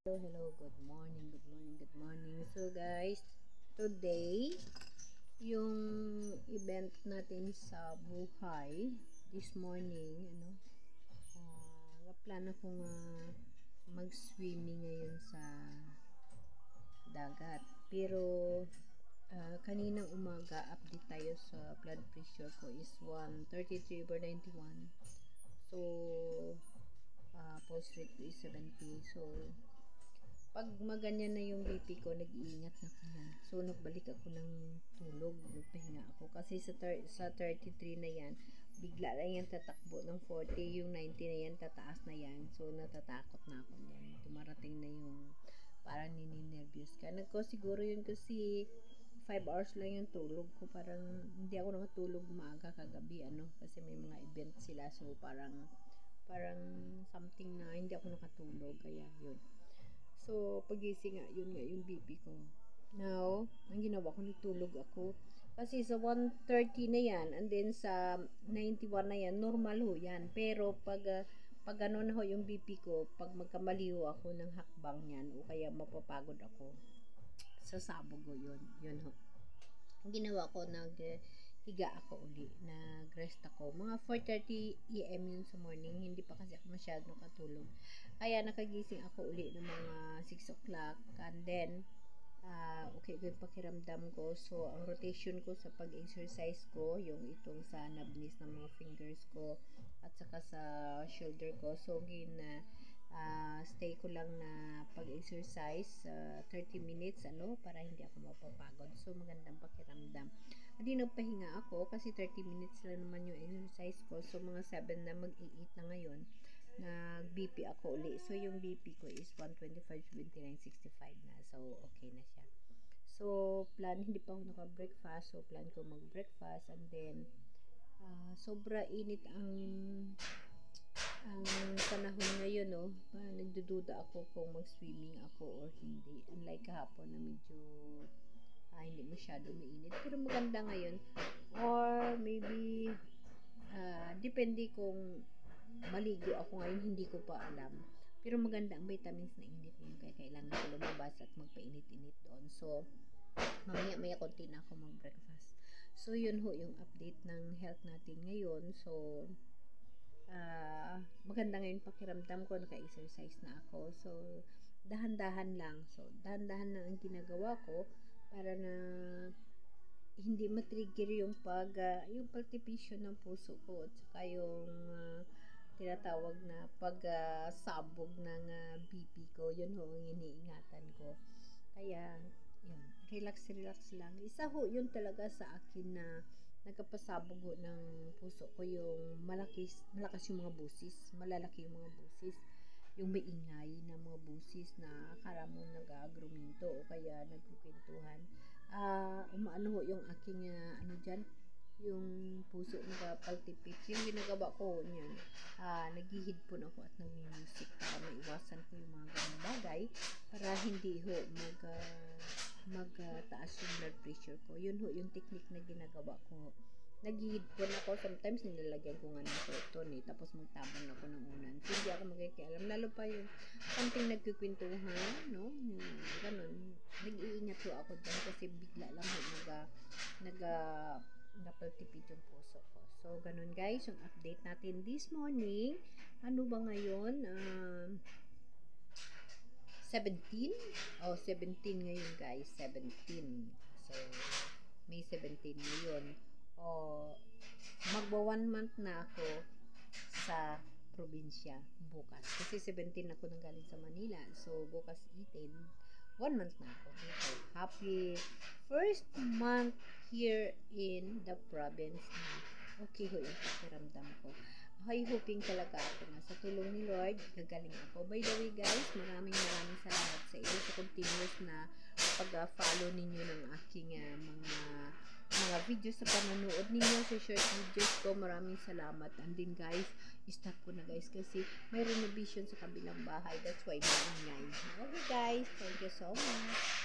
Hello, good morning, good morning, good morning. So guys, today, yung event natin sa buhay, this morning, plano kong mag-swimming ngayon sa dagat. Pero, kaninang umaga, update tayo sa blood pressure ko is 133/91. So, pulse rate ko is 70. So, pag maganyan na yung BP ko, nag-iingat na ako yan. So, nagbalik ako ng tulog, nagpahinga ako. Kasi sa 33 na yan, bigla na yan tatakbo ng 40, yung 90 na yan, tataas na yan. So, natatakot na ako yan. Tumarating na yung parang nininervyos ka. Siguro yun kasi 5 hours lang yung tulog ko. Parang hindi ako nakatulog maaga kagabi, kasi may mga event sila. So, parang something na hindi ako nakatulog. Kaya, yun. So, pagising nga, yun nga yung BP ko. Now, ang ginawa ko, nagtulog ako. Kasi sa 130 na yan, and then sa 91 na yan, normal ho yan. Pero pag gano'n ho yung BP ko, pag magkamali ho ako ng hakbang yan, o kaya mapapagod ako, sasabog ho yun. Yun ho. Ang ginawa ko, higa ako uli, nag-rest ako. Mga 4:30 AM yun sa morning, hindi pa kasi ako masyado nakatulog. Kaya nakagising ako uli ng mga 6 o'clock, and then, okay yung pakiramdam ko. So, ang rotation ko sa pag-exercise ko, yung itong sa nabnis ng mga fingers ko, at saka sa shoulder ko. So, stay ko lang na pag-exercise 30 minutes para hindi ako mapapagod. So magandang pakiramdam. Hindi nagpahinga ako kasi 30 minutes lang naman yung exercise ko. So mga 7 na mag-8 na ngayon, nag-BP ako uli. So yung BP ko is 125/79/65 na. So okay na siya. So hindi pa ako naka-breakfast. So plan ko mag-breakfast, and then sobra init ang panahon ngayon, nagdududa ako kung mag-swimming ako or hindi. Unlike kahapon na medyo hindi masyado mainit. Pero maganda ngayon. Or maybe, depende kung maligo ako ngayon, hindi ko pa alam. Pero maganda ang vitamins na init ngayon. Kaya kailangan ko lumabas at magpainit-init doon. So, mamaya konti na ako mag-breakfast. So, yun ho yung update ng health natin ngayon. So, maganda ngayon pakiramdam ko, naka-exercise na ako. So, dahan-dahan lang. So, dahan-dahan lang ang ginagawa ko para na hindi matrigger yung yung palpitation ng puso ko, at saka yung tinatawag na sabog ng BP ko. Yun ho ang iniingatan ko. Kaya, yun, relax lang. Isa ho yun talaga sa akin na nagkapasabog ho ng puso ko, yung malakas yung mga busis, malalaki yung mga busis, yung may ingay na mga busis na akala mo nag-agrominto o kaya nagkukwentuhan. Umaano ho yung aking dyan, yung puso nagpaltipit. Yung ginagawa ko niyan, naghihidpon ako at nagmi-music para maiwasan ko yung mga ganong bagay, para hindi ho magtaas yung blood pressure ko. Yun ho yung technique na ginagawa ko. Nag-headphone ako, sometimes nilalagyan ko nga ng cotton tapos magtabang ako ng unan. So, hindi ako magkikialam. Lalo pa yung something nagkikwentuhan, ganun. Nag-iingat ho ako dyan kasi bigla lang ho napaltipid yung puso ko. So, ganun guys, yung update natin this morning. Ano ba ngayon? 17? 17 ngayon guys. 17. So, May 17 ngayon. Magwa 1 month na ako sa probinsya bukas. Kasi 17 ako nang galing sa Manila. So, bukas 18. 1 month na ako dito. Happy first month here in the province na okay ho yung pakiramdam ko. I hoping talaga ako na sa tulong ni Lord, gagaling ako. By the way guys, maraming salamat sa inyo sa continuous na pag-follow ninyo ng aking mga videos sa panonood ninyo sa short videos ko. Maraming salamat. And then guys, stop ko na guys kasi may renovation sa kabilang bahay. That's why maingay. Okay guys, thank you so much.